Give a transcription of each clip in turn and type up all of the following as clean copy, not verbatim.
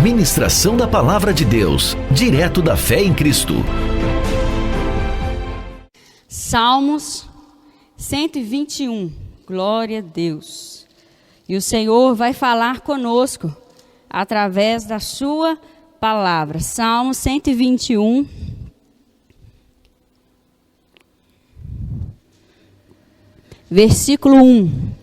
Ministração da Palavra de Deus, direto da fé em Cristo. Salmos 121, glória a Deus. E o Senhor vai falar conosco através da sua palavra. Salmos 121. Versículo 1.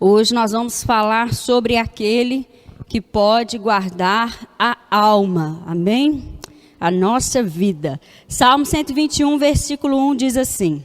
Hoje nós vamos falar sobre aquele que pode guardar a alma, amém? A nossa vida. Salmo 121, versículo 1 diz assim: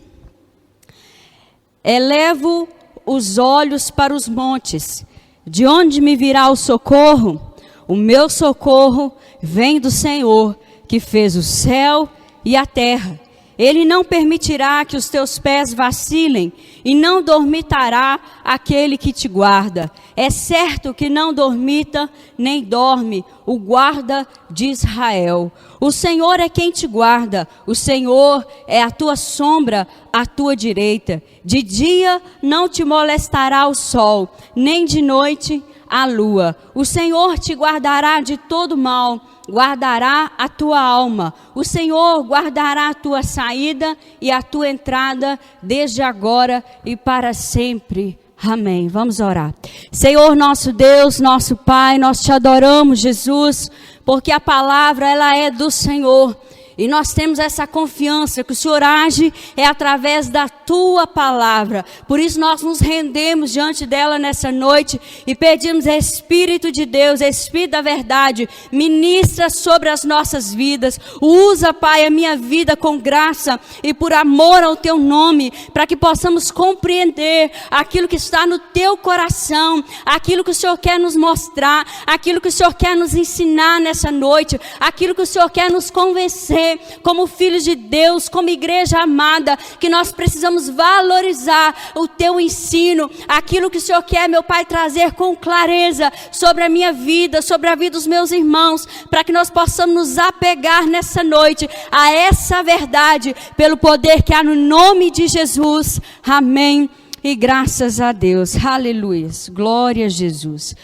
Elevo os olhos para os montes, de onde me virá o socorro? O meu socorro vem do Senhor, que fez o céu e a terra. Ele não permitirá que os teus pés vacilem, e não dormitará aquele que te guarda. É certo que não dormita, nem dorme o guarda de Israel. O Senhor é quem te guarda, o Senhor é a tua sombra à tua direita. De dia não te molestará o sol, nem de noite a lua. O Senhor te guardará de todo mal, guardará a tua alma. O Senhor guardará a tua saída e a tua entrada, desde agora e para sempre. Amém. Vamos orar. Senhor, nosso Deus, nosso Pai, nós te adoramos, Jesus, porque a palavra, ela é do Senhor. E nós temos essa confiança que o Senhor age é através da tua palavra. Por isso nós nos rendemos diante dela nessa noite e pedimos: Espírito de Deus, Espírito da verdade, ministra sobre as nossas vidas. Usa, Pai, a minha vida com graça e por amor ao teu nome, para que possamos compreender aquilo que está no teu coração, aquilo que o Senhor quer nos mostrar, aquilo que o Senhor quer nos ensinar nessa noite, aquilo que o Senhor quer nos convencer. Como filhos de Deus, como igreja amada, que nós precisamos valorizar o teu ensino, aquilo que o Senhor quer, meu Pai, trazer com clareza sobre a minha vida, sobre a vida dos meus irmãos, para que nós possamos nos apegar nessa noite a essa verdade, pelo poder que há no nome de Jesus. Amém e graças a Deus. Aleluia, glória a Jesus.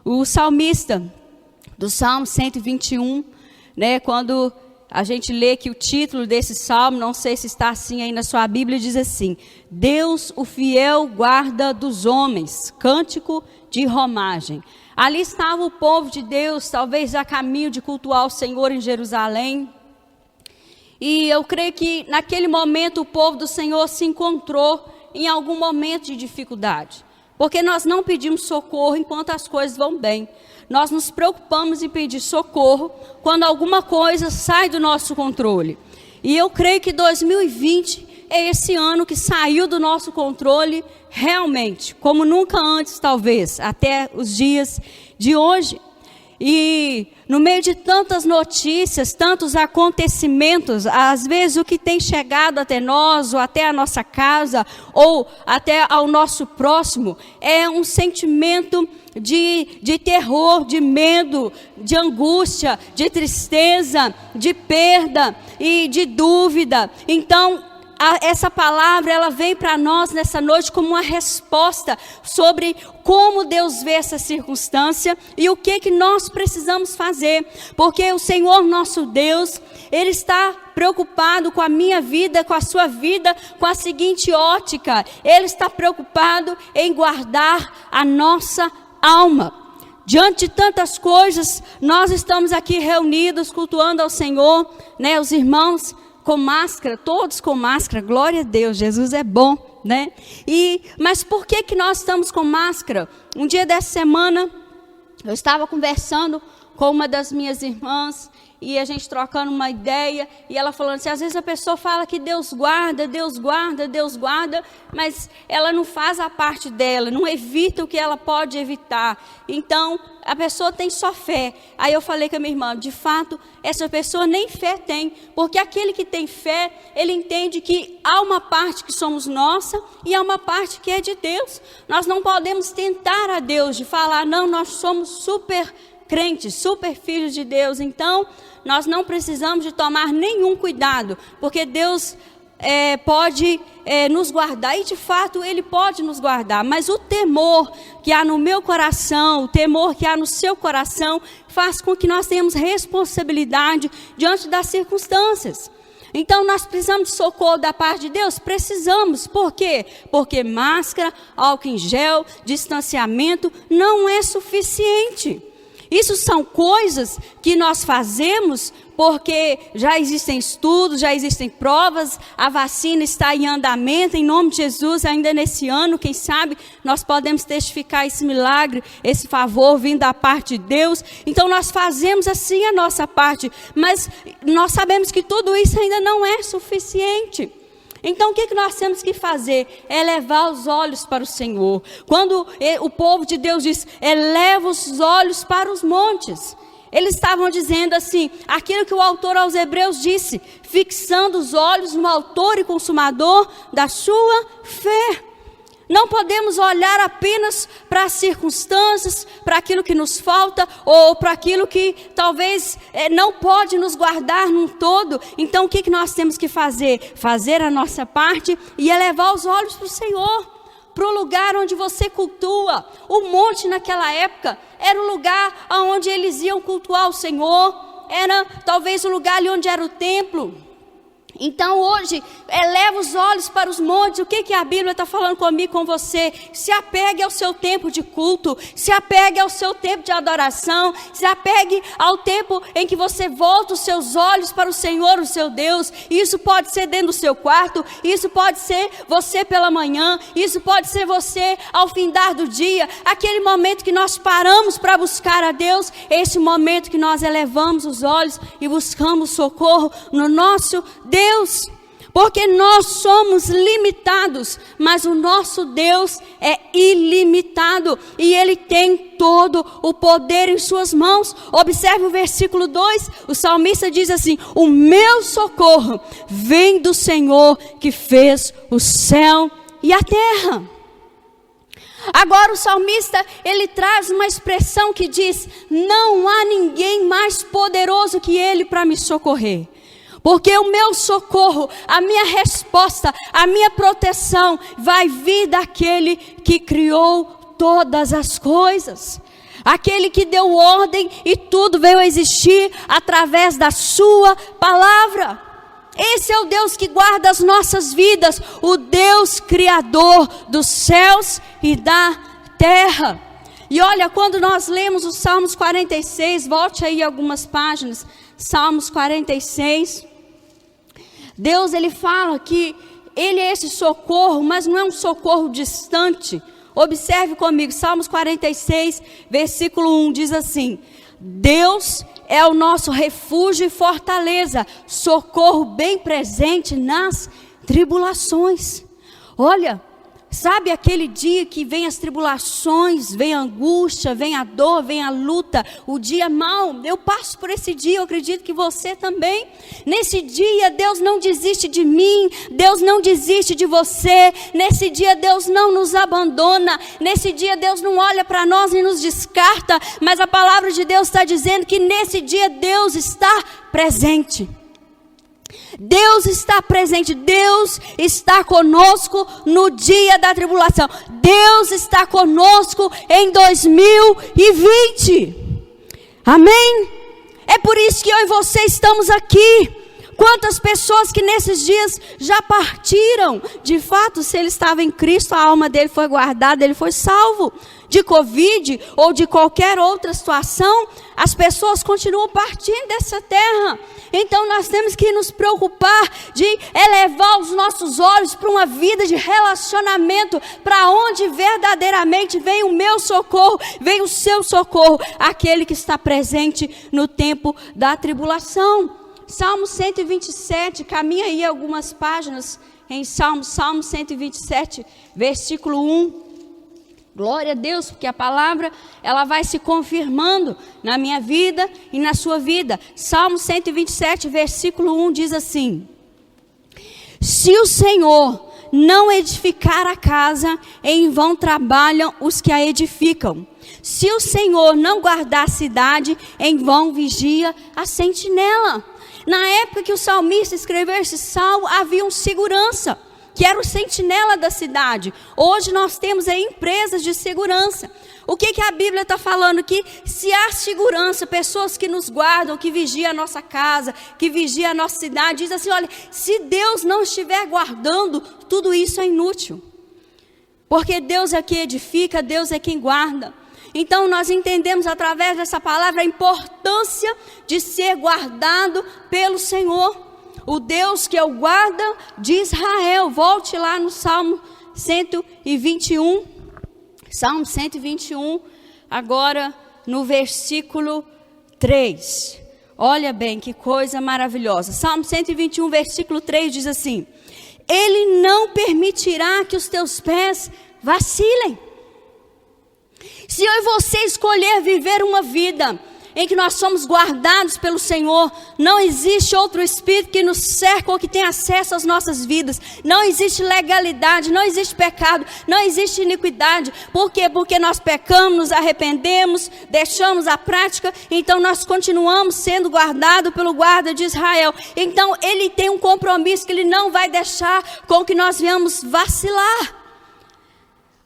O salmista do Salmo 121, quando a gente lê que o título desse salmo, não sei se está assim aí na sua Bíblia, diz assim: Deus, o fiel guarda dos homens, cântico de romagem. Ali estava o povo de Deus, talvez a caminho de cultuar o Senhor em Jerusalém. E eu creio que naquele momento o povo do Senhor se encontrou em algum momento de dificuldade. Porque nós não pedimos socorro enquanto as coisas vão bem. Nós nos preocupamos em pedir socorro quando alguma coisa sai do nosso controle. E eu creio que 2020 é esse ano que saiu do nosso controle realmente, como nunca antes talvez, até os dias de hoje. E no meio de tantas notícias, tantos acontecimentos, às vezes o que tem chegado até nós, ou até a nossa casa, ou até ao nosso próximo, é um sentimento de terror, de medo, de angústia, de tristeza, de perda e de dúvida. Então, essa palavra, ela vem para nós nessa noite como uma resposta sobre como Deus vê essa circunstância e o que nós precisamos fazer. Porque o Senhor nosso Deus, Ele está preocupado com a minha vida, com a sua vida, com a seguinte ótica: Ele está preocupado em guardar a nossa alma. Diante de tantas coisas, nós estamos aqui reunidos, cultuando ao Senhor, os irmãos com máscara, todos com máscara, glória a Deus, Jesus é bom, mas por que nós estamos com máscara? Um dia dessa semana, eu estava conversando com uma das minhas irmãs, e a gente trocando uma ideia, e ela falando assim: às vezes a pessoa fala que Deus guarda, Deus guarda, Deus guarda, mas ela não faz a parte dela, não evita o que ela pode evitar. Então, a pessoa tem só fé. Aí eu falei com a minha irmã: de fato, essa pessoa nem fé tem, porque aquele que tem fé, ele entende que há uma parte que somos nossa, e há uma parte que é de Deus. Nós não podemos tentar a Deus de falar: não, nós somos super crentes, super filhos de Deus. Então, nós não precisamos de tomar nenhum cuidado, porque Deus pode nos guardar, e de fato Ele pode nos guardar, mas o temor que há no meu coração, o temor que há no seu coração, faz com que nós tenhamos responsabilidade diante das circunstâncias. Então nós precisamos de socorro da parte de Deus? Precisamos. Por quê? Porque máscara, álcool em gel, distanciamento não é suficiente. Isso são coisas que nós fazemos porque já existem estudos, já existem provas, a vacina está em andamento, em nome de Jesus, ainda nesse ano, quem sabe, nós podemos testificar esse milagre, esse favor vindo da parte de Deus. Então nós fazemos assim a nossa parte, mas nós sabemos que tudo isso ainda não é suficiente. Então o que nós temos que fazer? É levar os olhos para o Senhor. Quando o povo de Deus diz, eleva os olhos para os montes, eles estavam dizendo assim, aquilo que o autor aos Hebreus disse, fixando os olhos no autor e consumador da sua fé. Não podemos olhar apenas para as circunstâncias, para aquilo que nos falta, ou para aquilo que talvez não pode nos guardar num todo. Então o que nós temos que fazer? Fazer a nossa parte e elevar os olhos para o Senhor, para o lugar onde você cultua. O monte naquela época era o lugar onde eles iam cultuar o Senhor, era talvez o lugar ali onde era o templo. Então hoje, eleva os olhos para os montes. O que a Bíblia está falando comigo, com você? Se apegue ao seu tempo de culto, se apegue ao seu tempo de adoração, se apegue ao tempo em que você volta os seus olhos para o Senhor, o seu Deus. Isso pode ser dentro do seu quarto, isso pode ser você pela manhã, isso pode ser você ao findar do dia, aquele momento que nós paramos para buscar a Deus, esse momento que nós elevamos os olhos e buscamos socorro no nosso Deus. Porque nós somos limitados, mas o nosso Deus é ilimitado e Ele tem todo o poder em suas mãos. Observe o versículo 2, o salmista diz assim, o meu socorro vem do Senhor que fez o céu e a terra. Agora o salmista, ele traz uma expressão que diz, não há ninguém mais poderoso que Ele para me socorrer. Porque o meu socorro, a minha resposta, a minha proteção vai vir daquele que criou todas as coisas. Aquele que deu ordem e tudo veio a existir através da sua palavra. Esse é o Deus que guarda as nossas vidas, o Deus criador dos céus e da terra. E olha, quando nós lemos os Salmos 46, volte aí algumas páginas, Salmos 46... Deus, Ele fala que Ele é esse socorro, mas não é um socorro distante. Observe comigo, Salmos 46, versículo 1, diz assim, Deus é o nosso refúgio e fortaleza, socorro bem presente nas tribulações. Olha, sabe aquele dia que vem as tribulações, vem a angústia, vem a dor, vem a luta, o dia mau? Eu passo por esse dia, eu acredito que você também. Nesse dia Deus não desiste de mim, Deus não desiste de você. Nesse dia Deus não nos abandona, nesse dia Deus não olha para nós e nos descarta, mas a palavra de Deus está dizendo que nesse dia Deus está presente. Deus está presente, Deus está conosco no dia da tribulação. Deus está conosco em 2020. Amém? É por isso que eu e você estamos aqui. Quantas pessoas que nesses dias já partiram. De fato, se ele estava em Cristo, a alma dele foi guardada, ele foi salvo. De Covid ou de qualquer outra situação, as pessoas continuam partindo dessa terra. Então nós temos que nos preocupar de elevar os nossos olhos para uma vida de relacionamento, para onde verdadeiramente vem o meu socorro, vem o seu socorro, aquele que está presente no tempo da tribulação. Salmo 127, caminha aí algumas páginas em Salmo 127, versículo 1. Glória a Deus, porque a palavra, ela vai se confirmando na minha vida e na sua vida. Salmo 127, versículo 1 diz assim: se o Senhor não edificar a casa, em vão trabalham os que a edificam. Se o Senhor não guardar a cidade, em vão vigia a sentinela. Na época que o salmista escreveu esse salmo, havia um segurança, que era o sentinela da cidade. Hoje nós temos aí empresas de segurança. O que a Bíblia está falando? Que se há segurança, pessoas que nos guardam, que vigiam a nossa casa, que vigiam a nossa cidade, diz assim, olha, se Deus não estiver guardando, tudo isso é inútil. Porque Deus é quem edifica, Deus é quem guarda. Então nós entendemos através dessa palavra a importância de ser guardado pelo Senhor. O Deus que é o guarda de Israel. Volte lá no Salmo 121. Salmo 121, agora no versículo 3. Olha bem, que coisa maravilhosa. Salmo 121, versículo 3 diz assim: Ele não permitirá que os teus pés vacilem. Se eu e você escolher viver uma vida em que nós somos guardados pelo Senhor, não existe outro espírito que nos cerca ou que tenha acesso às nossas vidas. Não existe legalidade, não existe pecado, não existe iniquidade. Por quê? Porque nós pecamos, nos arrependemos, deixamos a prática, então nós continuamos sendo guardados pelo guarda de Israel. Então ele tem um compromisso que ele não vai deixar com que nós venhamos vacilar.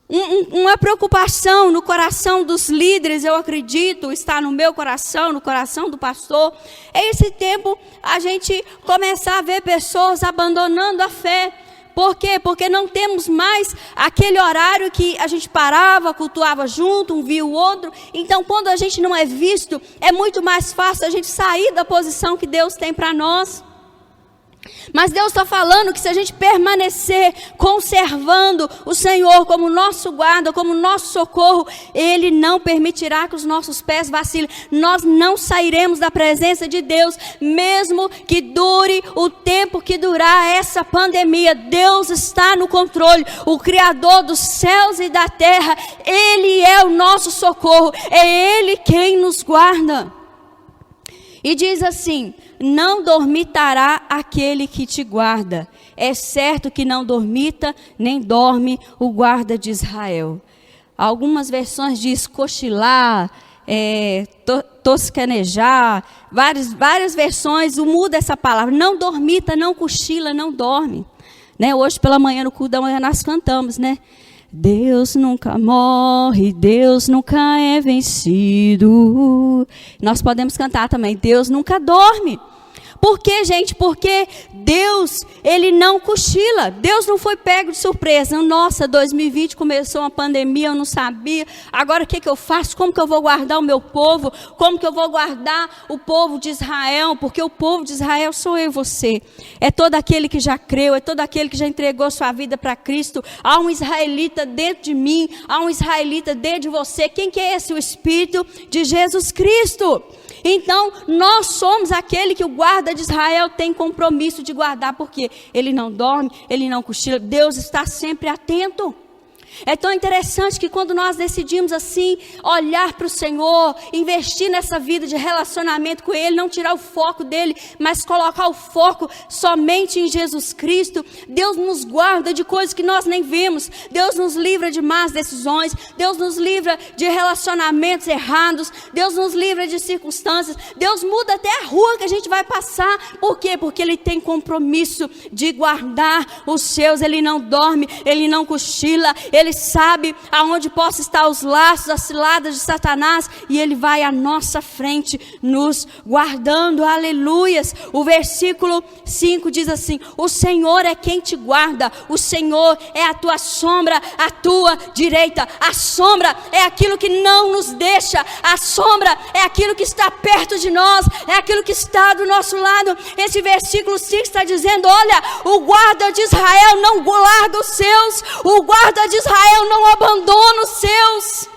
Uma preocupação no coração dos líderes, eu acredito, está no meu coração, no coração do pastor, é esse tempo a gente começar a ver pessoas abandonando a fé. Por quê? Porque não temos mais aquele horário que a gente parava, cultuava junto, um via o outro. Então quando a gente não é visto, é muito mais fácil a gente sair da posição que Deus tem para nós. Mas Deus está falando que se a gente permanecer conservando o Senhor como nosso guarda, como nosso socorro, Ele não permitirá que os nossos pés vacilem. Nós não sairemos da presença de Deus, mesmo que dure o tempo que durar essa pandemia. Deus está no controle, o Criador dos céus e da terra. Ele é o nosso socorro, é Ele quem nos guarda. E diz assim: não dormitará aquele que te guarda. É certo que não dormita, nem dorme o guarda de Israel. Algumas versões diz cochilar, toscanejar, várias versões muda essa palavra. Não dormita, não cochila, não dorme. Né? Hoje pela manhã no culto da manhã nós cantamos, né? Deus nunca morre, Deus nunca é vencido. Nós podemos cantar também, Deus nunca dorme. Por quê, gente? Porque Deus, Ele não cochila. Deus não foi pego de surpresa. Nossa, 2020 começou uma pandemia, eu não sabia. Agora o que eu faço? Como que eu vou guardar o meu povo? Como que eu vou guardar o povo de Israel? Porque o povo de Israel sou eu e você. É todo aquele que já creu, é todo aquele que já entregou sua vida para Cristo. Há um israelita dentro de mim, há um israelita dentro de você. Quem que é esse? O Espírito de Jesus Cristo. Então, nós somos aquele que o guarda de Israel tem compromisso de guardar, porque ele não dorme, ele não cochila, Deus está sempre atento. É tão interessante que quando nós decidimos assim, olhar para o Senhor, investir nessa vida de relacionamento com Ele, não tirar o foco dEle, mas colocar o foco somente em Jesus Cristo, Deus nos guarda de coisas que nós nem vemos, Deus nos livra de más decisões, Deus nos livra de relacionamentos errados, Deus nos livra de circunstâncias, Deus muda até a rua que a gente vai passar. Por quê? Porque Ele tem compromisso de guardar os seus. Ele não dorme, Ele não cochila, Ele sabe aonde possam estar os laços, as ciladas de Satanás, e Ele vai à nossa frente nos guardando. Aleluias. O versículo 5 diz assim: o Senhor é quem te guarda, o Senhor é a tua sombra, a tua direita. A sombra é aquilo que não nos deixa, a sombra é aquilo que está perto de nós, é aquilo que está do nosso lado. Esse versículo 5 está dizendo: olha, o guarda de Israel não larga os seus, o guarda de Israel não abandona os seus.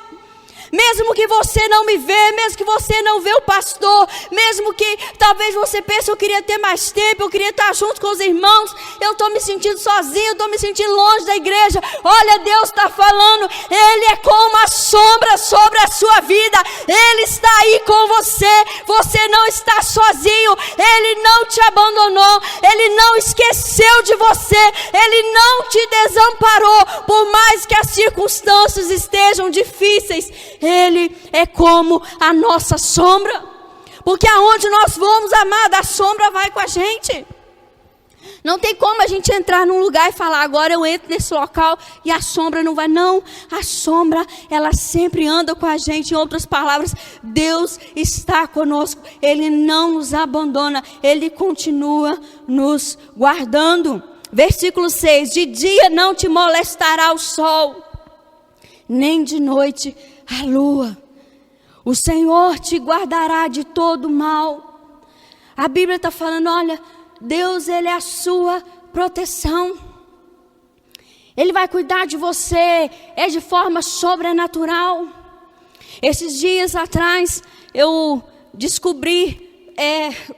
Mesmo que você não me vê, mesmo que você não vê o pastor, mesmo que talvez você pense, eu queria ter mais tempo, eu queria estar junto com os irmãos, eu estou me sentindo sozinho, eu estou me sentindo longe da igreja. Olha, Deus está falando, Ele é como a sombra sobre a sua vida, Ele está aí com você, você não está sozinho, Ele não te abandonou, Ele não esqueceu de você, Ele não te desamparou, por mais que as circunstâncias estejam difíceis. Ele é como a nossa sombra. Porque aonde nós vamos, amada, a sombra vai com a gente. Não tem como a gente entrar num lugar e falar, agora eu entro nesse local e a sombra não vai. Não, a sombra, ela sempre anda com a gente. Em outras palavras, Deus está conosco. Ele não nos abandona, Ele continua nos guardando. Versículo 6, de dia não te molestará o sol, nem de noite a lua. O Senhor te guardará de todo mal. A Bíblia está falando, olha, Deus, Ele é a sua proteção. Ele vai cuidar de você, é de forma sobrenatural. Esses dias atrás, eu descobri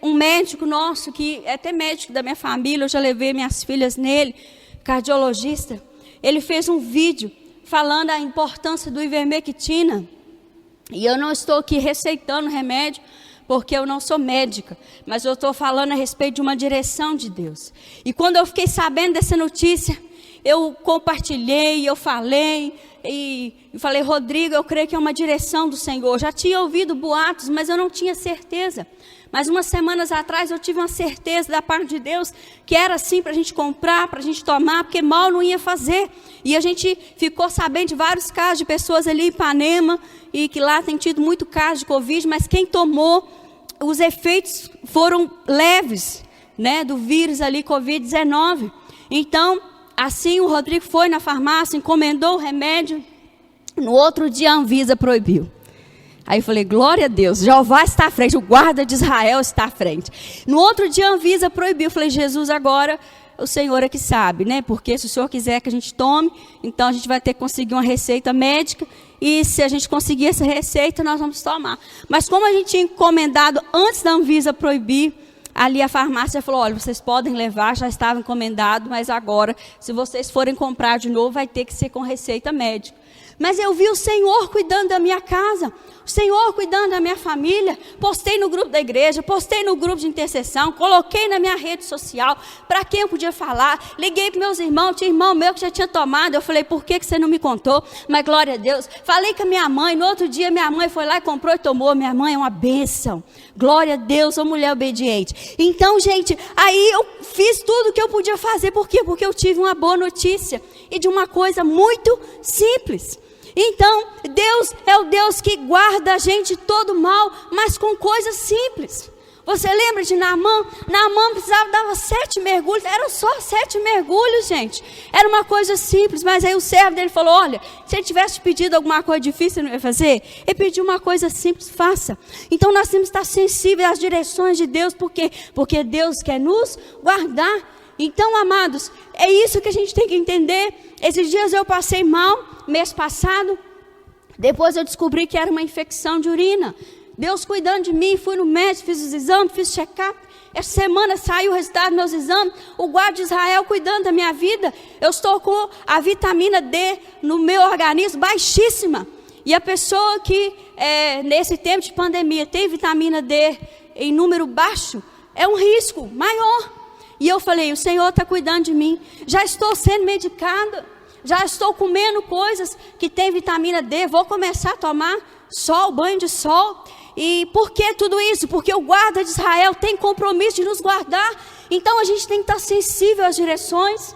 um médico nosso, que é até médico da minha família, eu já levei minhas filhas nele, cardiologista. Ele fez um vídeo falando a importância do ivermectina. E eu não estou aqui receitando remédio, porque eu não sou médica, mas eu estou falando a respeito de uma direção de Deus. E quando eu fiquei sabendo dessa notícia, eu compartilhei, eu falei, e falei, Rodrigo, eu creio que é uma direção do Senhor. Já tinha ouvido boatos, mas eu não tinha certeza. Mas umas semanas atrás eu tive uma certeza da parte de Deus, que era assim para a gente comprar, para a gente tomar, porque mal não ia fazer. E a gente ficou sabendo de vários casos de pessoas ali em Ipanema, e que lá tem tido muito caso de Covid, mas quem tomou, os efeitos foram leves, né, do vírus ali, Covid-19. Então, assim o Rodrigo foi na farmácia, encomendou o remédio, no outro dia a Anvisa proibiu. Aí eu falei, glória a Deus, Jeová está à frente, o guarda de Israel está à frente. No outro dia a Anvisa proibiu, eu falei, Jesus, agora o Senhor é que sabe, né? Porque se o Senhor quiser que a gente tome, então a gente vai ter que conseguir uma receita médica, e se a gente conseguir essa receita, nós vamos tomar. Mas como a gente tinha encomendado antes da Anvisa proibir, ali a farmácia falou, olha, vocês podem levar, já estava encomendado, mas agora, se vocês forem comprar de novo, vai ter que ser com receita médica. Mas eu vi o Senhor cuidando da minha casa, o Senhor cuidando da minha família. Postei no grupo da igreja, postei no grupo de intercessão, coloquei na minha rede social, para quem eu podia falar. Liguei para meus irmãos, tinha irmão meu que já tinha tomado. Eu falei, por que você não me contou? Mas glória a Deus. Falei com a minha mãe, no outro dia minha mãe foi lá e comprou e tomou. Minha mãe é uma bênção. Glória a Deus, sou mulher obediente. Então, gente, aí eu fiz tudo o que eu podia fazer. Por quê? Porque eu tive uma boa notícia e de uma coisa muito simples. Então, Deus é o Deus que guarda a gente de todo mal, mas com coisas simples. Você lembra de Naamã? Naamã precisava dar 7 mergulhos, eram só 7 mergulhos, gente. Era uma coisa simples, mas aí o servo dele falou, olha, se ele tivesse pedido alguma coisa difícil, ele não ia fazer? Ele pediu uma coisa simples, faça. Então nós temos que estar sensíveis às direções de Deus, por quê? Porque Deus quer nos guardar. Então, amados, é isso que a gente tem que entender. Esses dias eu passei mal, mês passado, depois eu descobri que era uma infecção de urina. Deus cuidando de mim, fui no médico, fiz os exames, fiz check-up. Essa semana saiu o resultado dos meus exames, o guarda de Israel cuidando da minha vida. Eu estou com a vitamina D no meu organismo baixíssima. E a pessoa que, nesse tempo de pandemia, tem vitamina D em número baixo, é um risco maior. E eu falei, o Senhor está cuidando de mim, já estou sendo medicada, já estou comendo coisas que tem vitamina D, vou começar a tomar sol, banho de sol. E por que tudo isso? Porque o guarda de Israel tem compromisso de nos guardar, então a gente tem que estar sensível às direções.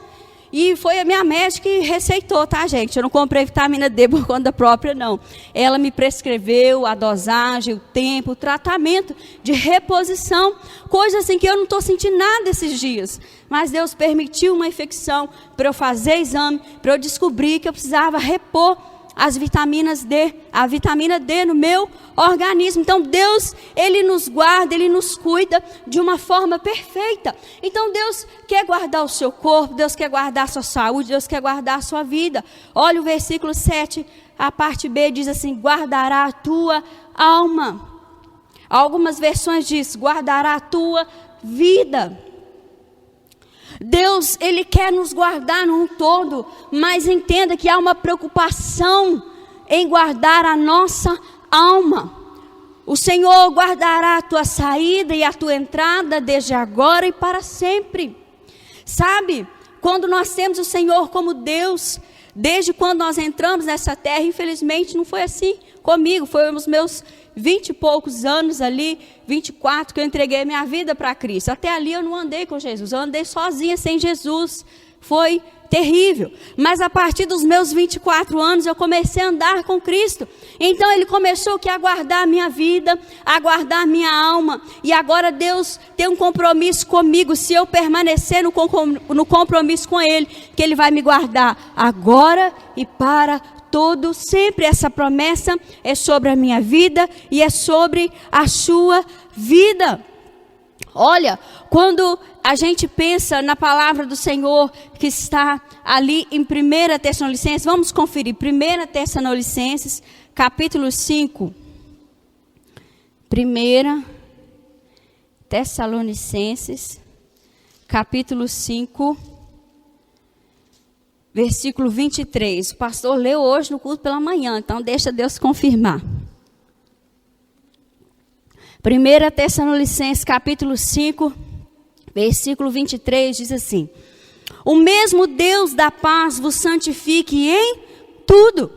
E foi a minha médica que receitou, tá, gente? Eu não comprei vitamina D por conta própria, não. Ela me prescreveu a dosagem, o tempo, o tratamento de reposição. Coisa assim que eu não estou sentindo nada esses dias. Mas Deus permitiu uma infecção para eu fazer exame, para eu descobrir que eu precisava repor as vitaminas D, a vitamina D no meu organismo. Então Deus, Ele nos guarda, Ele nos cuida de uma forma perfeita. Então Deus quer guardar o seu corpo, Deus quer guardar a sua saúde, Deus quer guardar a sua vida. Olha o versículo 7, a parte B diz assim, guardará a tua alma. Algumas versões diz, guardará a tua vida. Deus, Ele quer nos guardar num todo, mas entenda que há uma preocupação em guardar a nossa alma. O Senhor guardará a tua saída e a tua entrada desde agora e para sempre. Sabe, quando nós temos o Senhor como Deus, Desde quando nós entramos nessa terra, infelizmente não foi assim comigo. Foi os meus 20 e poucos anos ali, 24, que eu entreguei minha vida para Cristo. Até ali eu não andei com Jesus, eu andei sozinha, sem Jesus. Foi terrível. Mas a partir dos meus 24 anos, eu comecei a andar com Cristo. Então Ele começou a guardar a minha vida, a guardar a minha alma. E agora Deus tem um compromisso comigo. Se eu permanecer no compromisso com Ele, que Ele vai me guardar agora e para todo sempre. Essa promessa é sobre a minha vida e é sobre a sua vida. Olha, quando a gente pensa na palavra do Senhor que está ali em 1 Tessalonicenses, vamos conferir, 1 Tessalonicenses, capítulo 5. 1 Tessalonicenses, capítulo 5, versículo 23. O pastor leu hoje no culto pela manhã, então deixa Deus confirmar. 1 Tessalonicenses, capítulo 5, versículo 23, diz assim: o mesmo Deus da paz vos santifique em tudo,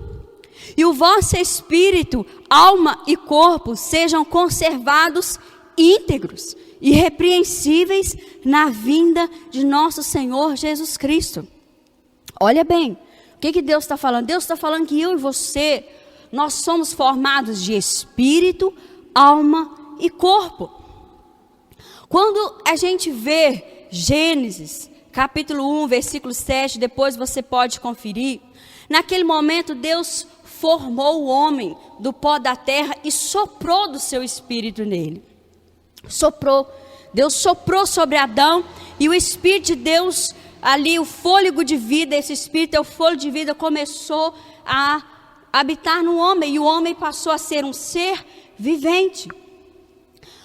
e o vosso espírito, alma e corpo sejam conservados íntegros, irrepreensíveis na vinda de nosso Senhor Jesus Cristo. Olha bem, o que Deus está falando? Deus está falando que eu e você, nós somos formados de espírito, alma e corpo. Quando a gente vê Gênesis, capítulo 1, versículo 7, depois você pode conferir. Naquele momento Deus formou o homem do pó da terra e soprou do seu espírito nele. Soprou. Deus soprou sobre Adão e o Espírito de Deus, ali o fôlego de vida, esse Espírito é o fôlego de vida, começou a habitar no homem. E o homem passou a ser um ser vivente.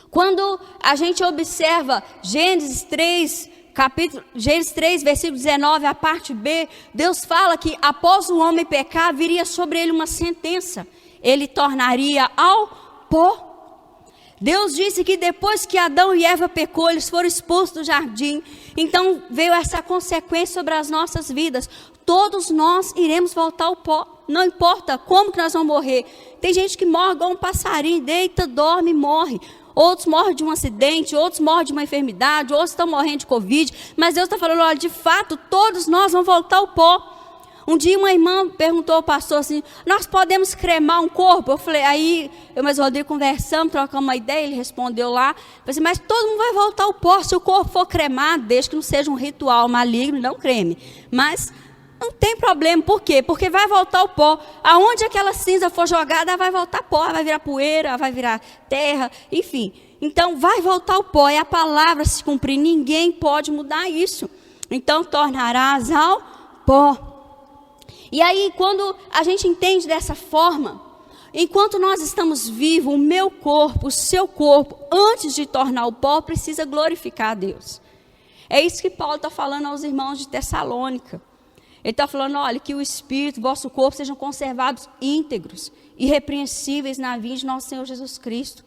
Quando a gente observa Gênesis 3, versículo 19, a parte B, Deus fala que após o homem pecar, viria sobre ele uma sentença. Ele tornaria ao pó. Deus disse que depois que Adão e Eva pecou, eles foram expulsos do jardim. Então veio essa consequência sobre as nossas vidas. Todos nós iremos voltar ao pó. Não importa como que nós vamos morrer. Tem gente que morre igual um passarinho, deita, dorme e morre. Outros morrem de um acidente, outros morrem de uma enfermidade, outros estão morrendo de Covid. Mas Deus está falando, olha, de fato, todos nós vamos voltar ao pó. Um dia uma irmã perguntou ao pastor assim, nós podemos cremar um corpo? Eu falei, aí eu e o Rodrigo conversamos, trocamos uma ideia, ele respondeu lá. Eu falei assim, mas todo mundo vai voltar ao pó, se o corpo for cremado, desde que não seja um ritual maligno, não creme. Mas não tem problema, por quê? Porque vai voltar ao pó. Aonde aquela cinza for jogada, vai voltar pó, vai virar poeira, vai virar terra, enfim. Então vai voltar ao pó, é a palavra se cumprir, ninguém pode mudar isso. Então tornarás ao pó. E aí quando a gente entende dessa forma, enquanto nós estamos vivos, o meu corpo, o seu corpo, antes de tornar o pó, precisa glorificar a Deus. É isso que Paulo está falando aos irmãos de Tessalônica. Ele está falando, olha, que o espírito, o vosso corpo sejam conservados íntegros, irrepreensíveis na vinda de nosso Senhor Jesus Cristo.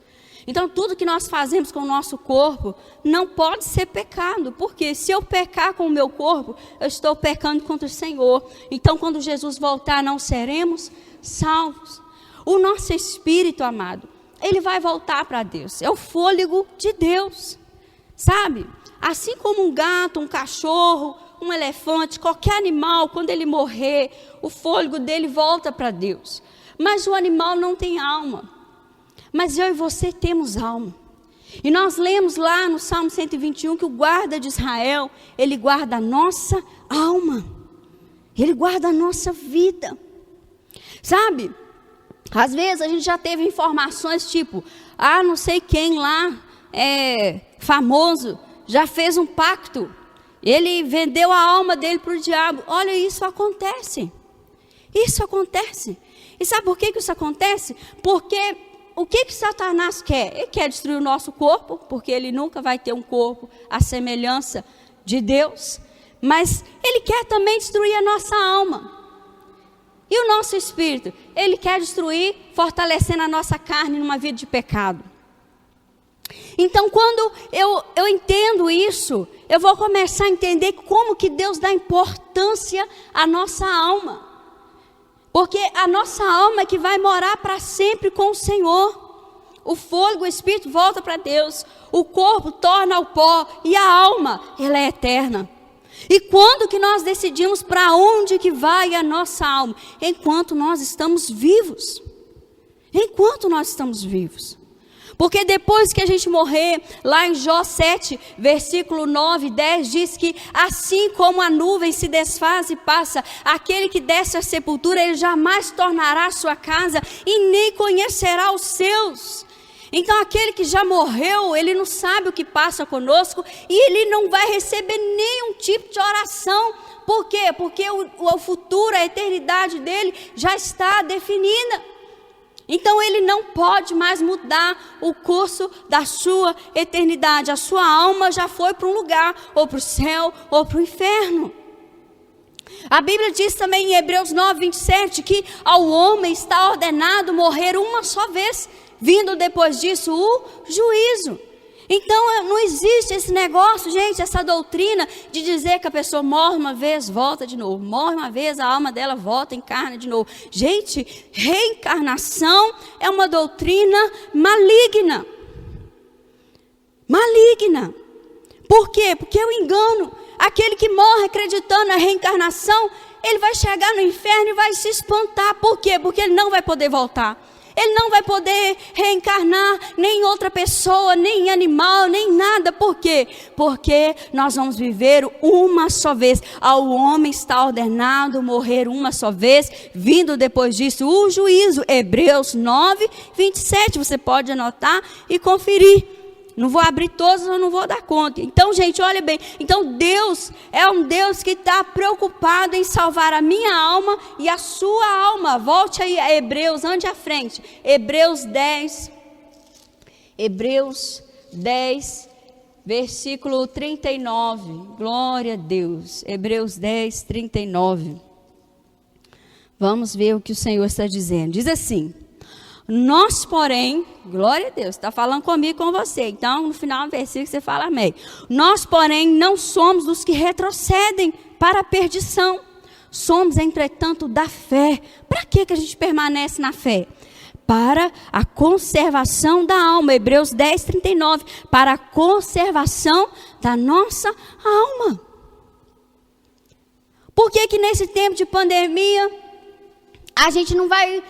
Então tudo que nós fazemos com o nosso corpo não pode ser pecado, porque se eu pecar com o meu corpo, eu estou pecando contra o Senhor. Então quando Jesus voltar, não seremos salvos. O nosso espírito, amado, ele vai voltar para Deus, é o fôlego de Deus, sabe? Assim como um gato, um cachorro, um elefante, qualquer animal, quando ele morrer, o fôlego dele volta para Deus. Mas o animal não tem alma. Mas eu e você temos alma. E nós lemos lá no Salmo 121 que o guarda de Israel, ele guarda a nossa alma. Ele guarda a nossa vida. Sabe? Às vezes a gente já teve informações tipo, não sei quem lá é famoso, já fez um pacto. Ele vendeu a alma dele para o diabo. Olha, isso acontece. Isso acontece. E sabe por que isso acontece? Porque o que Satanás quer? Ele quer destruir o nosso corpo, porque ele nunca vai ter um corpo à semelhança de Deus. Mas ele quer também destruir a nossa alma. E o nosso espírito? Ele quer destruir, fortalecendo a nossa carne numa vida de pecado. Então, quando eu entendo isso, eu vou começar a entender como que Deus dá importância à nossa alma. Porque a nossa alma é que vai morar para sempre com o Senhor. O fôlego, o espírito volta para Deus. O corpo torna ao pó. E a alma, ela é eterna. E quando que nós decidimos para onde que vai a nossa alma? Enquanto nós estamos vivos. Enquanto nós estamos vivos. Porque depois que a gente morrer, lá em Jó 7, versículo 9 e 10, diz que assim como a nuvem se desfaz e passa, aquele que desce à sepultura, ele jamais tornará a sua casa e nem conhecerá os seus. Então aquele que já morreu, ele não sabe o que passa conosco e ele não vai receber nenhum tipo de oração. Por quê? Porque o futuro, a eternidade dele já está definida. Então ele não pode mais mudar o curso da sua eternidade. A sua alma já foi para um lugar, ou para o céu, ou para o inferno. A Bíblia diz também em Hebreus 9, 27, que ao homem está ordenado morrer uma só vez, vindo depois disso o juízo. Então não existe esse negócio, gente, essa doutrina de dizer que a pessoa morre uma vez, volta de novo. Morre uma vez, a alma dela volta, encarna de novo. Gente, reencarnação é uma doutrina maligna. Maligna. Por quê? Porque eu engano. Aquele que morre acreditando na reencarnação, ele vai chegar no inferno e vai se espantar. Por quê? Porque ele não vai poder voltar. Ele não vai poder reencarnar nem outra pessoa, nem animal, nem nada. Por quê? Porque nós vamos viver uma só vez. Ao homem está ordenado morrer uma só vez, vindo depois disso o juízo. Hebreus 9, 27. Você pode anotar e conferir. Não vou abrir todos, eu não vou dar conta. Então, gente, olha bem. Então, Deus é um Deus que está preocupado em salvar a minha alma e a sua alma. Volte aí a Hebreus, ande à frente. Hebreus 10, versículo 39. Glória a Deus. Hebreus 10, 39. Vamos ver o que o Senhor está dizendo. Diz assim: nós, porém, glória a Deus, está falando comigo, com você. Então, no final do versículo, você fala amém. Nós, porém, não somos dos que retrocedem para a perdição. Somos, entretanto, da fé. Para que a gente permanece na fé? Para a conservação da alma. Hebreus 10, 39. Para a conservação da nossa alma. Por que que nesse tempo de pandemia, a gente não vai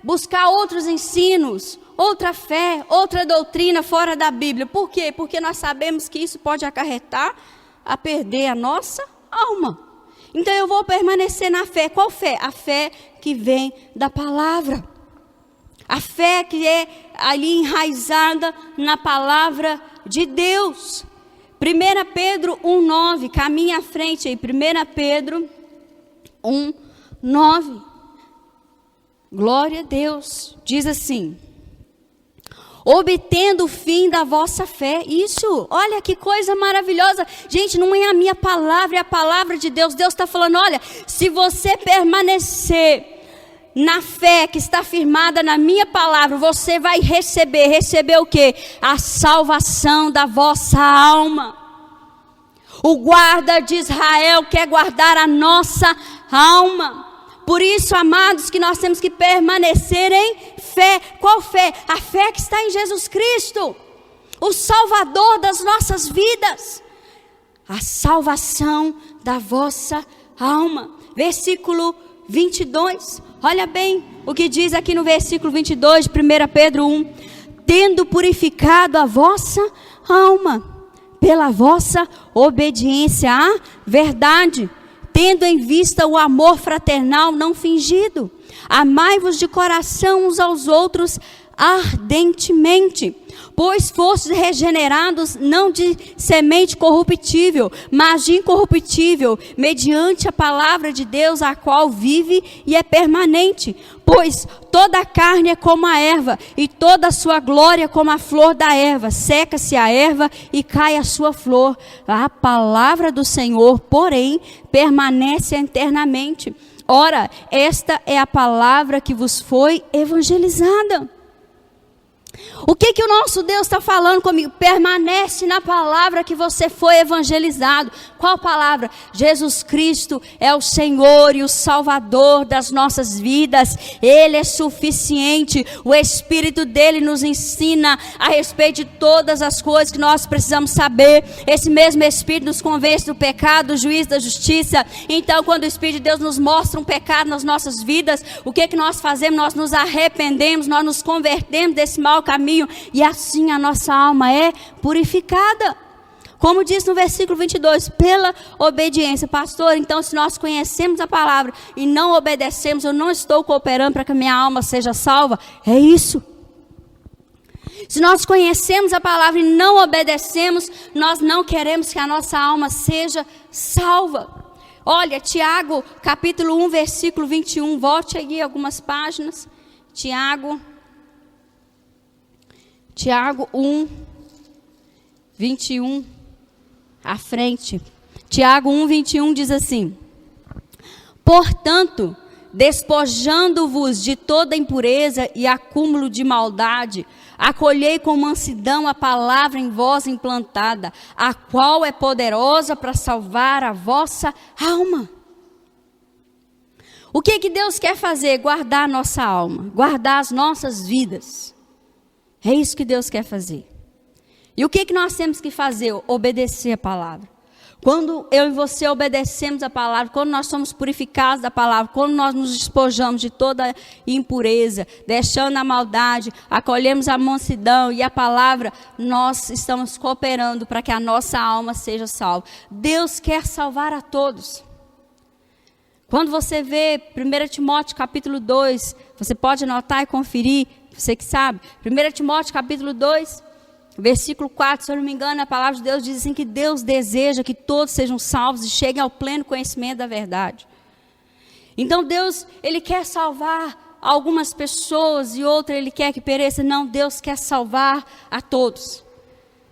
buscar outros ensinos, outra fé, outra doutrina fora da Bíblia? Por quê? Porque nós sabemos que isso pode acarretar a perder a nossa alma. Então eu vou permanecer na fé. Qual fé? A fé que vem da palavra. A fé que é ali enraizada na palavra de Deus. 1 Pedro 1,9, caminha à frente aí. 1 Pedro 1,9. Glória a Deus. Diz assim: obtendo o fim da vossa fé. Isso, olha que coisa maravilhosa. Gente, não é a minha palavra, é a palavra de Deus. Deus está falando, olha, se você permanecer na fé que está firmada na minha palavra, você vai receber o quê? A salvação da vossa alma. O guarda de Israel quer guardar a nossa alma. Por isso, amados, que nós temos que permanecer em fé. Qual fé? A fé que está em Jesus Cristo, o Salvador das nossas vidas. A salvação da vossa alma. Versículo 22. Olha bem o que diz aqui no versículo 22 de 1 Pedro 1. Tendo purificado a vossa alma pela vossa obediência à verdade, tendo em vista o amor fraternal não fingido, amai-vos de coração uns aos outros ardentemente, pois fostes regenerados não de semente corruptível, mas de incorruptível, mediante a palavra de Deus, a qual vive e é permanente. Pois toda a carne é como a erva, e toda a sua glória como a flor da erva. Seca-se a erva e cai a sua flor. A palavra do Senhor, porém, permanece eternamente. Ora, esta é a palavra que vos foi evangelizada. O que o nosso Deus está falando comigo? Permanece na palavra que você foi evangelizado. Qual palavra? Jesus Cristo é o Senhor e o Salvador das nossas vidas. Ele é suficiente. O Espírito dele nos ensina a respeito de todas as coisas que nós precisamos saber. Esse mesmo Espírito nos convence do pecado, do juízo, da justiça. Então, quando o Espírito de Deus nos mostra um pecado nas nossas vidas, o que nós fazemos? Nós nos arrependemos, nós nos convertemos desse mau caminho, e assim a nossa alma é purificada. Como diz no versículo 22, pela obediência. Pastor, então se nós conhecemos a palavra e não obedecemos, eu não estou cooperando para que a minha alma seja salva? É isso. Se nós conhecemos a palavra e não obedecemos, nós não queremos que a nossa alma seja salva. Olha, Tiago, capítulo 1, versículo 21, volte aí algumas páginas. Tiago 1, 21, à frente. Tiago 1, 21 diz assim: portanto, despojando-vos de toda impureza e acúmulo de maldade, acolhei com mansidão a palavra em vós implantada, a qual é poderosa para salvar a vossa alma. O que Deus quer fazer? Guardar a nossa alma, guardar as nossas vidas. É isso que Deus quer fazer. E o que nós temos que fazer? Obedecer a palavra. Quando eu e você obedecemos a palavra, quando nós somos purificados da palavra, quando nós nos despojamos de toda impureza, deixando a maldade, acolhemos a mansidão e a palavra, nós estamos cooperando para que a nossa alma seja salva. Deus quer salvar a todos. Quando você vê 1 Timóteo capítulo 2, você pode anotar e conferir, você que sabe. 1 Timóteo capítulo 2, versículo 4, se eu não me engano, a palavra de Deus diz assim que Deus deseja que todos sejam salvos e cheguem ao pleno conhecimento da verdade. Então Deus, Ele quer salvar algumas pessoas e outras Ele quer que pereça. Não, Deus quer salvar a todos.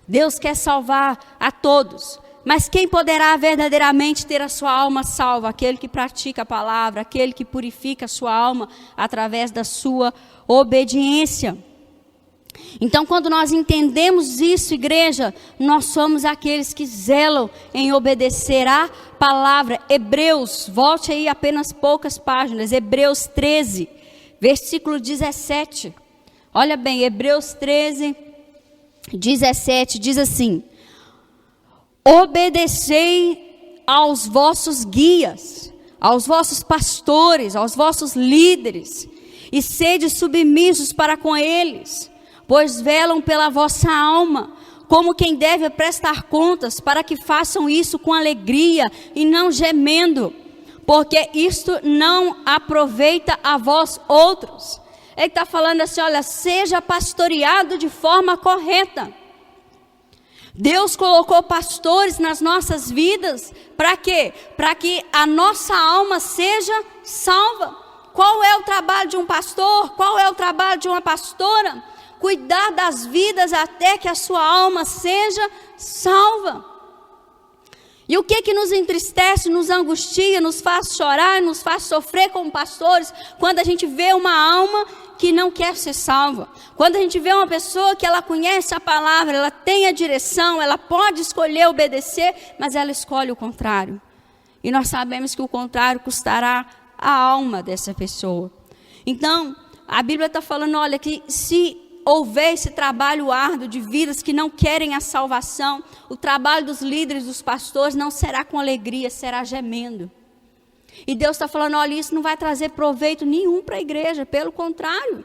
Deus quer salvar a todos. Mas quem poderá verdadeiramente ter a sua alma salva? Aquele que pratica a palavra, aquele que purifica a sua alma através da sua obediência. Então, quando nós entendemos isso, igreja, nós somos aqueles que zelam em obedecer a palavra. Hebreus, volte aí apenas poucas páginas, Hebreus 13, versículo 17. Olha bem, Hebreus 13, 17, diz assim: obedecei aos vossos guias, aos vossos pastores, aos vossos líderes, e sede submissos para com eles, pois velam pela vossa alma, como quem deve prestar contas, para que façam isso com alegria e não gemendo, porque isto não aproveita a vós outros. Ele está falando assim, olha, seja pastoreado de forma correta. Deus colocou pastores nas nossas vidas, para quê? Para que a nossa alma seja salva. Qual é o trabalho de um pastor? Qual é o trabalho de uma pastora? Cuidar das vidas até que a sua alma seja salva. E o que nos entristece, nos angustia, nos faz chorar, nos faz sofrer como pastores, quando a gente vê uma alma que não quer ser salva. Quando a gente vê uma pessoa que ela conhece a palavra, ela tem a direção, ela pode escolher obedecer, mas ela escolhe o contrário. E nós sabemos que o contrário custará a alma dessa pessoa. Então, a Bíblia está falando, olha, que se houver esse trabalho árduo de vidas que não querem a salvação, o trabalho dos líderes, dos pastores, não será com alegria, será gemendo. E Deus está falando, olha, isso não vai trazer proveito nenhum para a igreja, pelo contrário.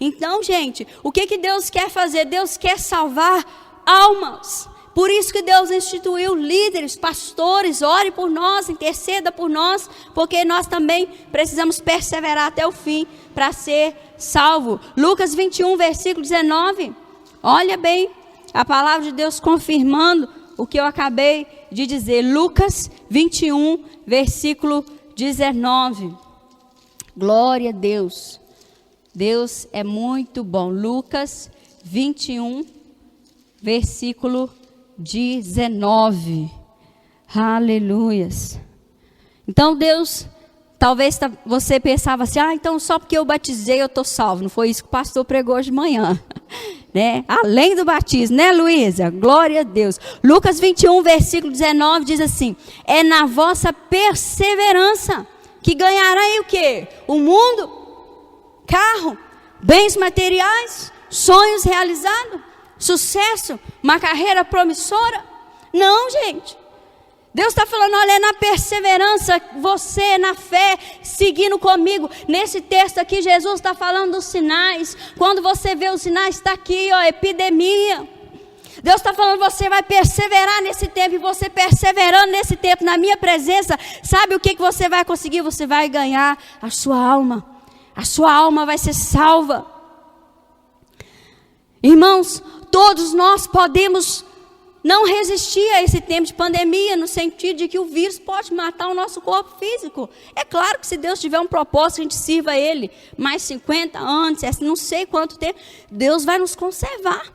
Então, gente, o que Deus quer fazer? Deus quer salvar almas. Por isso que Deus instituiu líderes, pastores, ore por nós, interceda por nós, porque nós também precisamos perseverar até o fim para ser salvo. Lucas 21, versículo 19, olha bem, a palavra de Deus confirmando o que eu acabei de dizer. Lucas 21, versículo 19, glória a Deus, Deus é muito bom. Lucas 21, versículo 19, aleluias. Então Deus Talvez você pensava assim, então só porque eu batizei eu estou salvo. Não foi isso que o pastor pregou hoje de manhã. Né? Além do batismo, né, Luísa? Glória a Deus. Lucas 21, versículo 19 diz assim: é na vossa perseverança que ganharei o quê? O mundo, carro, bens materiais, sonhos realizados, sucesso, uma carreira promissora. Não, gente. Deus está falando, olha, é na perseverança, você na fé, seguindo comigo. Nesse texto aqui, Jesus está falando dos sinais. Quando você vê os sinais, está aqui, epidemia. Deus está falando, você vai perseverar nesse tempo. E você perseverando nesse tempo, na minha presença, sabe o que você vai conseguir? Você vai ganhar a sua alma. A sua alma vai ser salva. Irmãos, todos nós podemos não resistir a esse tempo de pandemia, no sentido de que o vírus pode matar o nosso corpo físico. É claro que se Deus tiver um propósito, a gente sirva a Ele mais 50 anos, não sei quanto tempo, Deus vai nos conservar.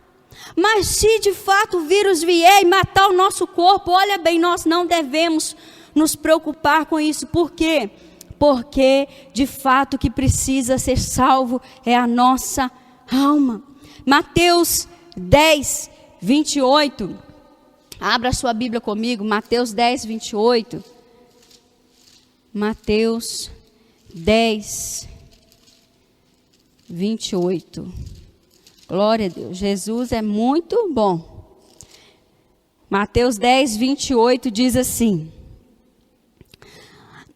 Mas se de fato o vírus vier e matar o nosso corpo, olha bem, nós não devemos nos preocupar com isso. Por quê? Porque de fato o que precisa ser salvo é a nossa alma. Mateus 10, 28. Abra sua Bíblia comigo, Mateus 10, 28. Mateus 10, 28. Glória a Deus, Jesus é muito bom. Mateus 10, 28 diz assim: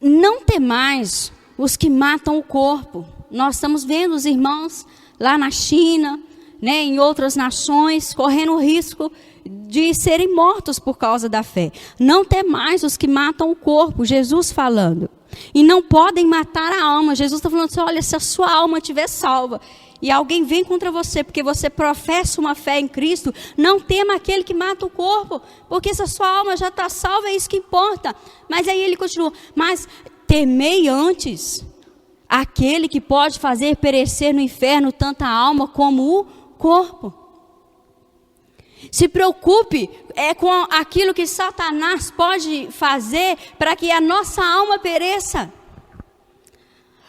não temais os que matam o corpo. Nós estamos vendo os irmãos lá na China, né, em outras nações, correndo o risco de serem mortos por causa da fé. Não temais os que matam o corpo, Jesus falando. E não podem matar a alma. Jesus está falando assim, olha, se a sua alma estiver salva, e alguém vem contra você, porque você professa uma fé em Cristo, não tema aquele que mata o corpo, porque se a sua alma já está salva, é isso que importa. Mas aí ele continua, mas temei antes aquele que pode fazer perecer no inferno tanto a alma como o corpo. Se preocupe com aquilo que Satanás pode fazer para que a nossa alma pereça.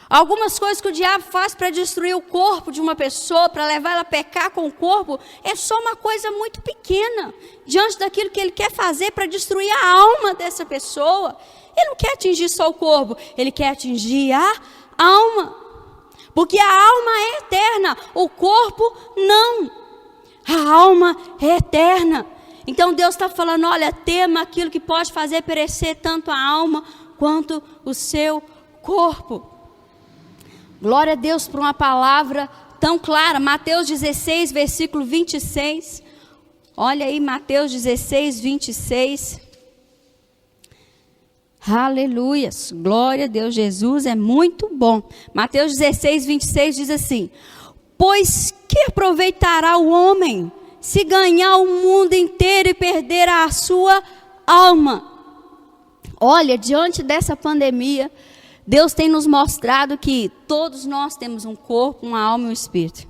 Algumas coisas que o diabo faz para destruir o corpo de uma pessoa, para levar ela a pecar com o corpo, é só uma coisa muito pequena, diante daquilo que ele quer fazer para destruir a alma dessa pessoa. Ele não quer atingir só o corpo, ele quer atingir a alma. Porque a alma é eterna, o corpo não. A alma é eterna. Então Deus está falando, olha, tema aquilo que pode fazer perecer tanto a alma quanto o seu corpo. Glória a Deus por uma palavra tão clara. Mateus 16, versículo 26. Olha aí, Mateus 16, 26. Aleluias, glória a Deus, Jesus é muito bom. Mateus 16, 26 diz assim: pois que aproveitará o homem se ganhar o mundo inteiro e perder a sua alma? Olha, diante dessa pandemia, Deus tem nos mostrado que todos nós temos um corpo, uma alma e um espírito.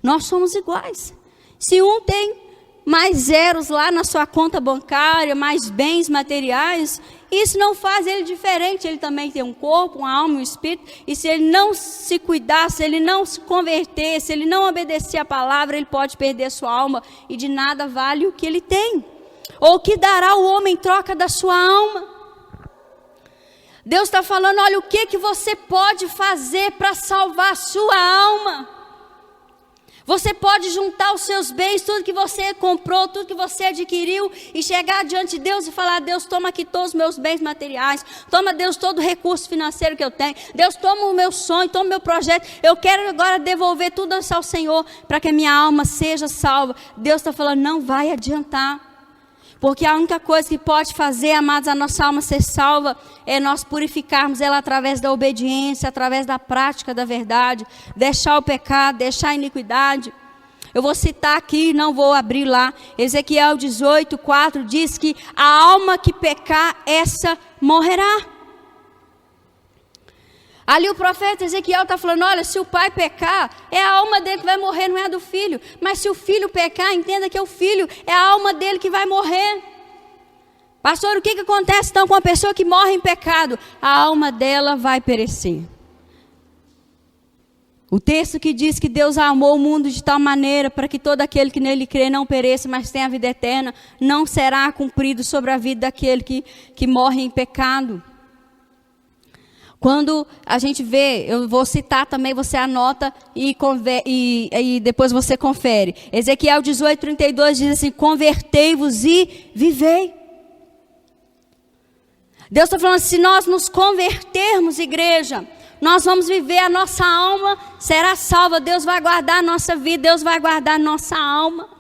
Nós somos iguais. Se um tem mais zeros lá na sua conta bancária, mais bens materiais, isso não faz ele diferente. Ele também tem um corpo, uma alma e um espírito. E se ele não se cuidar, se ele não se converter, se ele não obedecer a palavra, ele pode perder sua alma. E de nada vale o que ele tem. Ou o que dará o homem em troca da sua alma? Deus está falando, olha, o que você pode fazer para salvar a sua alma? Você pode juntar os seus bens, tudo que você comprou, tudo que você adquiriu, e chegar diante de Deus e falar, Deus, toma aqui todos os meus bens materiais, toma, Deus, todo o recurso financeiro que eu tenho, Deus, toma o meu sonho, toma o meu projeto, eu quero agora devolver tudo ao Senhor, para que a minha alma seja salva. Deus está falando, não vai adiantar. Porque a única coisa que pode fazer, amados, a nossa alma ser salva é nós purificarmos ela através da obediência, através da prática da verdade, deixar o pecado, deixar a iniquidade. Eu vou citar aqui, não vou abrir lá, Ezequiel 18, 4 diz que a alma que pecar, essa morrerá. Ali o profeta Ezequiel está falando, olha, se o pai pecar, é a alma dele que vai morrer, não é a do filho. Mas se o filho pecar, entenda que o filho é a alma dele que vai morrer. Pastor, o que acontece então com a pessoa que morre em pecado? A alma dela vai perecer. O texto que diz que Deus amou o mundo de tal maneira para que todo aquele que nele crê não pereça, mas tenha a vida eterna, não será cumprido sobre a vida daquele que morre em pecado. Quando a gente vê, eu vou citar também, você anota e depois você confere. Ezequiel 18:32 diz assim: convertei-vos e vivei. Deus está falando, se nós nos convertermos, igreja, nós vamos viver, a nossa alma será salva. Deus vai guardar a nossa vida, Deus vai guardar a nossa alma.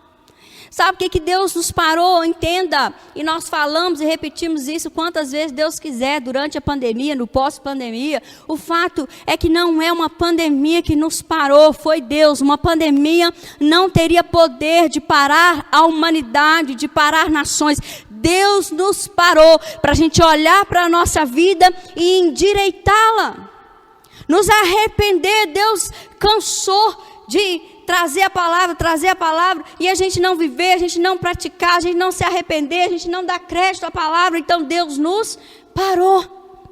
Sabe o que Deus nos parou? Entenda, e nós falamos e repetimos isso quantas vezes Deus quiser, durante a pandemia, no pós-pandemia. O fato é que não é uma pandemia que nos parou, foi Deus. Uma pandemia não teria poder de parar a humanidade, de parar nações. Deus nos parou para a gente olhar para a nossa vida e endireitá-la. Nos arrepender. Deus cansou de trazer a palavra, e a gente não viver, a gente não praticar, a gente não se arrepender, a gente não dá crédito à palavra. Então Deus nos parou.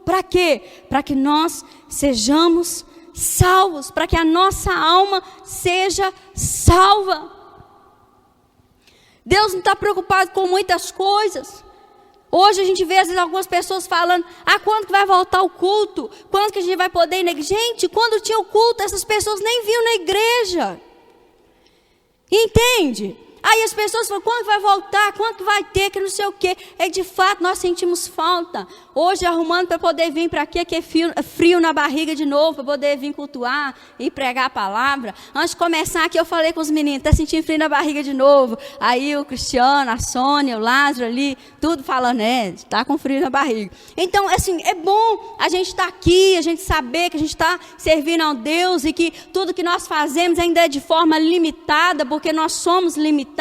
Para quê? Para que nós sejamos salvos, para que a nossa alma seja salva. Deus não está preocupado com muitas coisas. Hoje a gente vê às vezes algumas pessoas falando: quando que vai voltar o culto? Quando que a gente vai poder ir na igreja? Gente, quando tinha o culto, essas pessoas nem vinham na igreja. Entende? Aí as pessoas falam: quando vai voltar? Quando que vai ter? Que não sei o quê. De fato nós sentimos falta. Hoje arrumando para poder vir para aqui, que é frio na barriga de novo, para poder vir cultuar e pregar a palavra. Antes de começar aqui eu falei com os meninos: está sentindo frio na barriga de novo? Aí o Cristiano, a Sônia, o Lázaro ali, tudo falando: está com frio na barriga. Então assim, é bom a gente estar aqui, a gente saber que a gente está servindo ao Deus e que tudo que nós fazemos ainda é de forma limitada, porque nós somos limitados.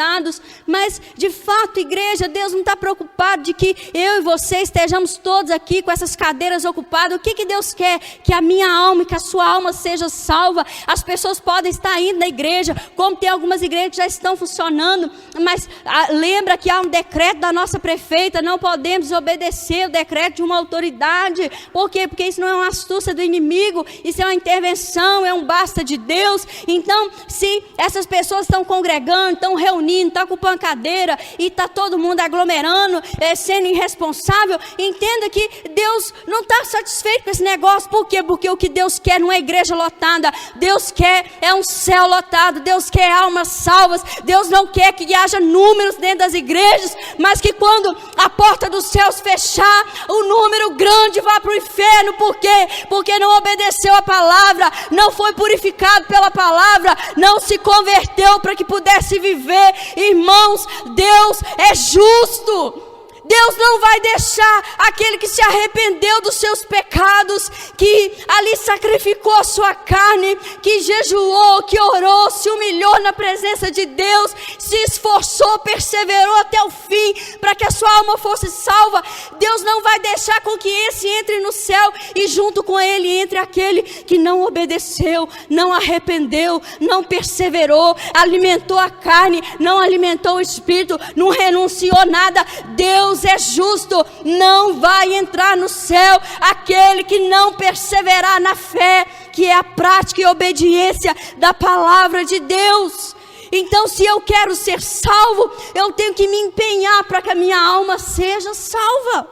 Mas de fato, igreja, Deus não está preocupado de que eu e você estejamos todos aqui com essas cadeiras ocupadas. O que Deus quer? Que a minha alma e que a sua alma seja salva. As pessoas podem estar indo na igreja, como tem algumas igrejas que já estão funcionando, mas lembra que há um decreto da nossa prefeita: não podemos obedecer o decreto de uma autoridade. Por quê? Porque isso não é uma astúcia do inimigo, isso é uma intervenção, é um basta de Deus. Então, se essas pessoas estão congregando, estão reunindo, estão ocupando cadeira e está todo mundo aglomerando, sendo irresponsável, entenda que Deus não está satisfeito com esse negócio. Por quê? Porque o que Deus quer não é igreja lotada. Deus quer um céu lotado. Deus quer almas salvas. Deus não quer que haja números dentro das igrejas, mas que quando a porta dos céus fechar, o número grande vá para o inferno. Por quê? Porque não obedeceu a palavra, não foi purificado pela palavra, não se converteu para que pudesse viver. Irmãos, Deus é justo. Deus não vai deixar aquele que se arrependeu dos seus pecados, que ali sacrificou a sua carne, que jejuou, que orou, se humilhou na presença de Deus, se esforçou, perseverou até o fim, para que a sua alma fosse salva. Deus não vai deixar com que esse entre no céu e junto com ele entre aquele que não obedeceu, não arrependeu, não perseverou, alimentou a carne, não alimentou o espírito, não renunciou nada. Deus é justo, não vai entrar no céu aquele que não perseverar na fé, que é a prática e obediência da palavra de Deus. Então, se eu quero ser salvo, eu tenho que me empenhar para que a minha alma seja salva,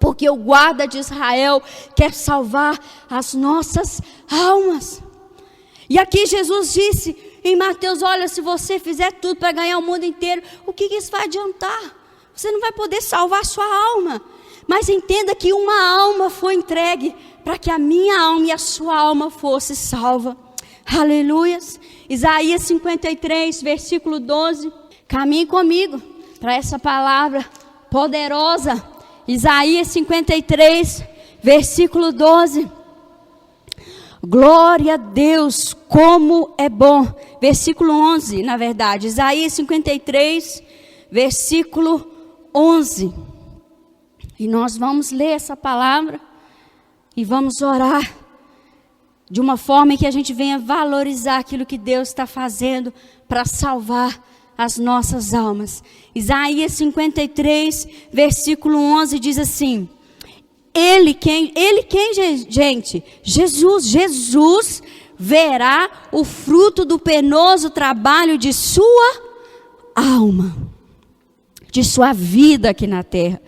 porque o guarda de Israel quer salvar as nossas almas. E aqui Jesus disse em Mateus: olha, se você fizer tudo para ganhar o mundo inteiro, o que isso vai adiantar? Você não vai poder salvar a sua alma. Mas entenda que uma alma foi entregue para que a minha alma e a sua alma fosse salva. Aleluias. Isaías 53, versículo 12. Caminhe comigo para essa palavra poderosa. Isaías 53, versículo 12. Glória a Deus, como é bom. Versículo 11, na verdade. Isaías 53, versículo 11. E nós vamos ler essa palavra e vamos orar de uma forma em que a gente venha valorizar aquilo que Deus está fazendo para salvar as nossas almas. Isaías 53, versículo 11 diz assim: gente? Jesus verá o fruto do penoso trabalho de sua alma, de sua vida aqui na terra.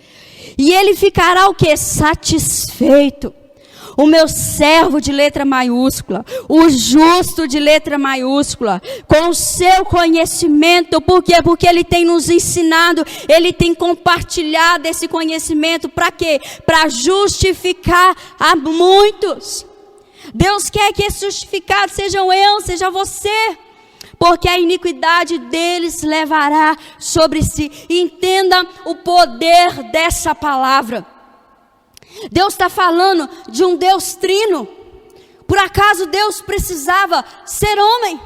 E ele ficará o quê? Satisfeito. O meu servo de letra maiúscula, o justo de letra maiúscula, com o seu conhecimento. Por quê? Porque ele tem nos ensinado, ele tem compartilhado esse conhecimento. Para quê? Para justificar a muitos. Deus quer que esses justificados sejam eu, seja você, porque a iniquidade deles levará sobre si. Entenda o poder dessa palavra. Deus está falando de um Deus trino. Por acaso Deus precisava ser homem?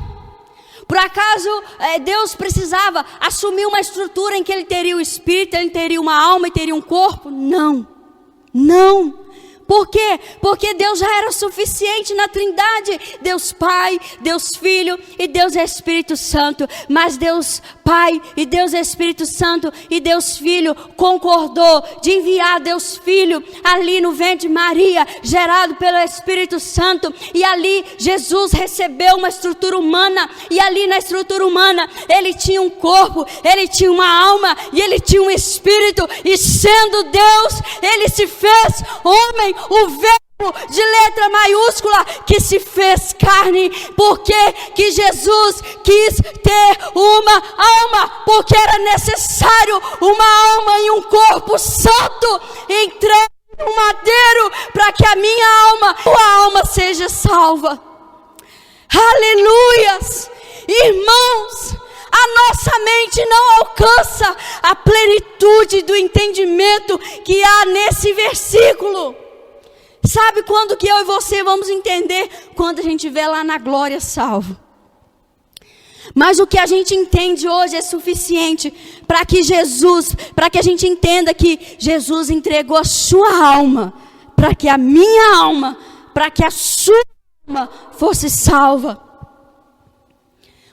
Por acaso Deus precisava assumir uma estrutura em que ele teria o espírito, ele teria uma alma e teria um corpo? Não. Por quê? Porque Deus já era suficiente na Trindade. Deus Pai, Deus Filho e Deus Espírito Santo. Mas Deus Pai e Deus Espírito Santo e Deus Filho concordou de enviar Deus Filho ali no ventre de Maria, gerado pelo Espírito Santo. E ali Jesus recebeu uma estrutura humana. E ali na estrutura humana ele tinha um corpo, ele tinha uma alma e ele tinha um espírito. E sendo Deus, ele se fez homem. O verbo de letra maiúscula que se fez carne. Porque que Jesus quis ter uma alma, porque era necessário uma alma e um corpo santo entregue no madeiro, para que a minha alma, tua alma seja salva. Aleluias! Irmãos, a nossa mente não alcança a plenitude do entendimento que há nesse versículo. Sabe quando que eu e você vamos entender? Quando a gente estiver lá na glória salvo. Mas o que a gente entende hoje é suficiente para que a gente entenda que Jesus entregou a sua alma, para que a minha alma, para que a sua alma fosse salva.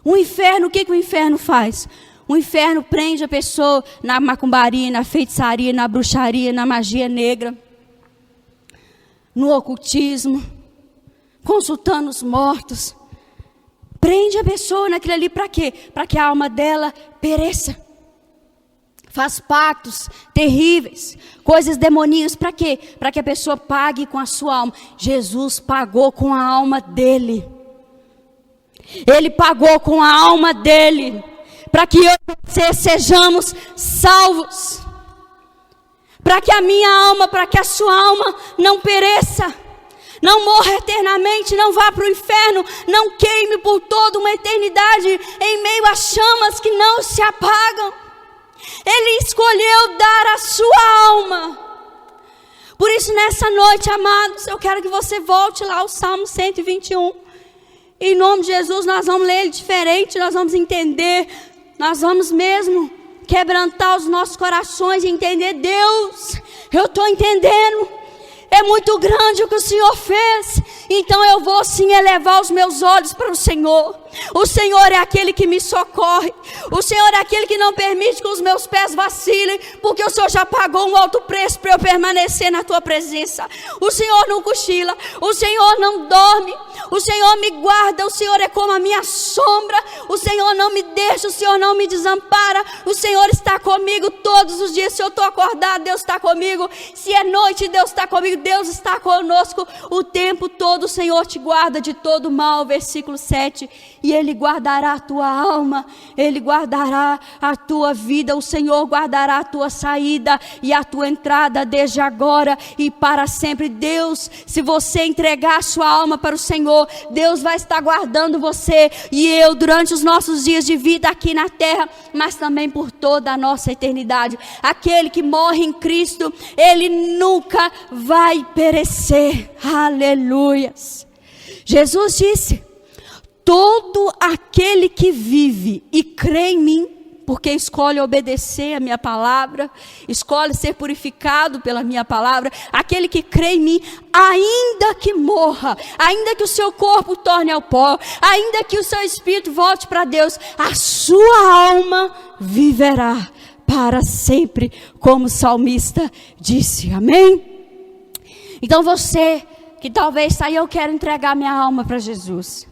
O inferno, o que o inferno faz? O inferno prende a pessoa na macumbaria, na feitiçaria, na bruxaria, na magia negra, no ocultismo, consultando os mortos. Prende a pessoa naquilo ali para quê? Para que a alma dela pereça. Faz pactos terríveis, coisas demoníacas, para quê? Para que a pessoa pague com a sua alma. Jesus pagou com a alma dele. Ele pagou com a alma dele, para que eu e você sejamos salvos. Para que a minha alma, para que a sua alma não pereça, não morra eternamente, não vá para o inferno, não queime por toda uma eternidade em meio a chamas que não se apagam. Ele escolheu dar a sua alma. Por isso nessa noite, amados, eu quero que você volte lá ao Salmo 121. Em nome de Jesus, nós vamos ler ele diferente, nós vamos entender, nós vamos mesmo quebrantar os nossos corações e entender: Deus, eu estou entendendo, é muito grande o que o Senhor fez, então eu vou sim elevar os meus olhos para o Senhor. O Senhor é aquele que me socorre, o Senhor é aquele que não permite que os meus pés vacilem, porque o Senhor já pagou um alto preço para eu permanecer na tua presença. O Senhor não cochila, o Senhor não dorme, o Senhor me guarda, o Senhor é como a minha sombra, o Senhor não me deixa, o Senhor não me desampara, o Senhor está comigo todos os dias. Se eu estou acordado, Deus está comigo, se é noite, Deus está comigo, Deus está conosco o tempo todo. O Senhor te guarda de todo mal, versículo 7, e Ele guardará a tua alma, Ele guardará a tua vida, o Senhor guardará a tua saída e a tua entrada desde agora e para sempre. Deus, se você entregar a sua alma para o Senhor, Deus vai estar guardando você e eu durante os nossos dias de vida aqui na terra, mas também por toda a nossa eternidade. Aquele que morre em Cristo, ele nunca vai perecer. Aleluias. Jesus disse: todo aquele que vive e crê em mim, porque escolhe obedecer a minha palavra, escolhe ser purificado pela minha palavra. Aquele que crê em mim, ainda que morra, ainda que o seu corpo torne ao pó, ainda que o seu espírito volte para Deus, a sua alma viverá para sempre, como o salmista disse. Amém? Então você que talvez está aí, eu quero entregar minha alma para Jesus.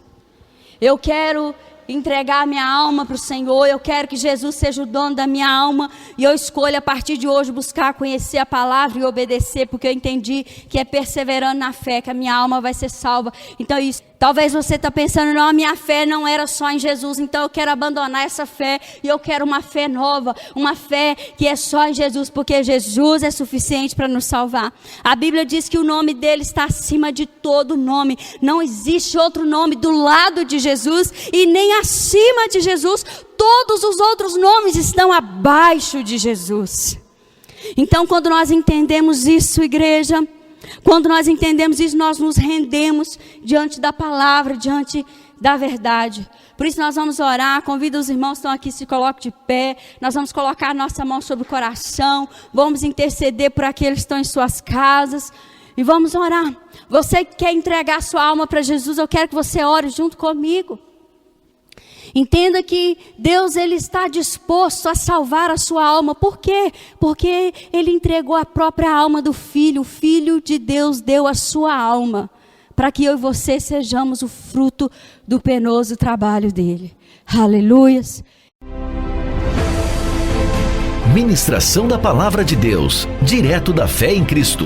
Eu quero entregar minha alma para o Senhor. Eu quero que Jesus seja o dono da minha alma. E eu escolho a partir de hoje buscar conhecer a palavra e obedecer. Porque eu entendi que é perseverando na fé que a minha alma vai ser salva. Então é isso. Talvez você está pensando, não, a minha fé não era só em Jesus, então eu quero abandonar essa fé e eu quero uma fé nova, uma fé que é só em Jesus, porque Jesus é suficiente para nos salvar. A Bíblia diz que o nome dele está acima de todo nome. Não existe outro nome do lado de Jesus e nem acima de Jesus. Todos os outros nomes estão abaixo de Jesus. Então, quando nós entendemos isso, igreja, quando nós entendemos isso, nós nos rendemos diante da palavra, diante da verdade. Por isso nós vamos orar. Convido os irmãos que estão aqui, se coloquem de pé. Nós vamos colocar a nossa mão sobre o coração. Vamos interceder por aqueles que estão em suas casas. E vamos orar. Você que quer entregar sua alma para Jesus, eu quero que você ore junto comigo. Entenda que Deus, ele está disposto a salvar a sua alma. Por quê? Porque ele entregou a própria alma do Filho. O Filho de Deus deu a sua alma para que eu e você sejamos o fruto do penoso trabalho dele. Aleluias. Ministração da Palavra de Deus, direto da Fé em Cristo.